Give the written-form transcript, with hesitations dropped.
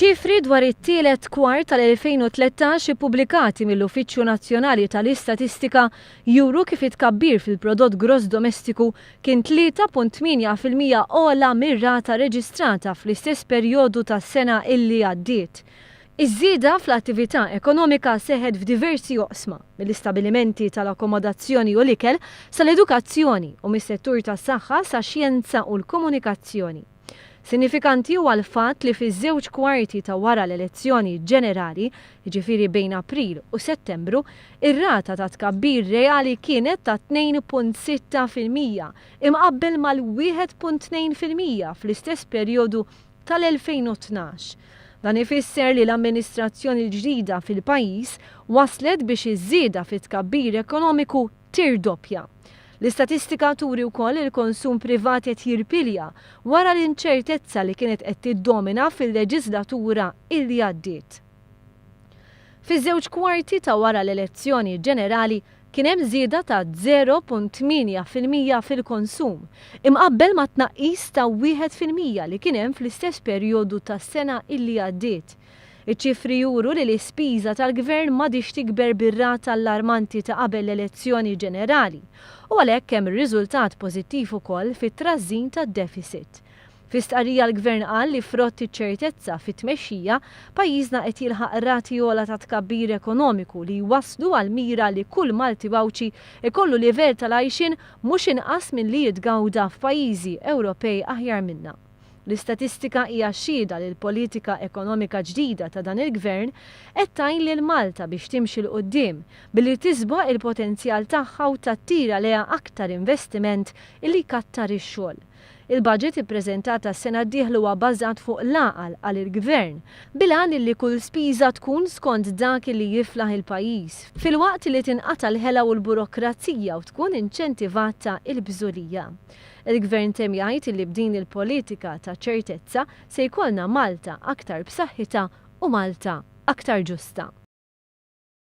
Iċ-ċifri dwar it-tielet kwart tal-2013 ippubblikati mill-Uffiċċju Nazzjonali tal-Istatistika juru kif it-tkabbir fil-prodott gross domestiku kien 3.8% ogħla mir-rata reġistrata fl-istess perjodu tas-sena illi għaddiet. Iż-żieda fl-attività ekonomika seħed f'diversi oqsma, mill-istabilimenti tal-akkomodazzjoni u l-ikel sal-edukazzjoni u mis-settur tas-saħħa sax-xjenza u l-komunikazzjoni. Sinifikanti huwa l-fatt li fiż-żewġ kwarti ta' wara l-elezzjoni ġenerali, jiġifieri bejn April u Settembru, ir-rata ta' tkabbir reali kienet ta' 2.6% imqabbel mal-1.2% fl-istess perjodu tal-2012. Dan ifisser li l-amministrazzjoni l-ġdida fil-pajjiż waslet biex iż-żieda fit-tkabbir ekonomiku tirdoppja. L-istatistika turi wkoll il-konsum privat qed jirpilja wara l-inċertezza li kienet qed tiddomina fil-leġislatura illi għaddiet. Fiż-żewġ kwarti ta' wara l-elezzjoni ġenerali kien hemm żieda ta' 0.8% fil-konsum, imqabbel ma' tnaqqis ta' 1% li kien hemm fl-istess perjodu tas-sena illi għaddiet. Iċ-ċifri juru li l-ispiża tal-gvern m'għadix tikber bir-rata allarmanti ta' qabel l-elezzjoni ġenerali u għalhekk hemm riżultat pożittiv ukoll fit-trażżin tad-deficit. Fi stqarrija l-gvern qal li frott iċ-ċertezza fit-tmexxija pajjiżna qed jilħaq rati ogħla ta' tkabbir ekonomiku li jwasslu għal mira li kull Malti Bawċi ikollu livell tal-għajxin mhux inqas minn li jitgawda f'pajjiżi Ewropej aħjar minnha. L-istatistika hija xhieda li l-politika ekonomika ġdida ta' dan il-gvern qed tgħin lil Malta biex timxi l quddiem billi tisbaħ il-potenzjal tagħha u tattira leha aktar investiment illi jkattar ix-xogħol. Il-budget ippreżentata s-sena d-dieħla huwa bbażat fuq l-għaqal għal il-gvern bilan li kull spiża tkun skont dak li jiflaħ il-pajjiż filwaqt li tinqata' l-ħela u l-burokrazija u tkun inċentivata il-bżulija. Il-gvern tem jgħid li b'din il-politika ta' ċertezza se jkollna Malta aktar b'saħħitha u Malta aktar ġusta.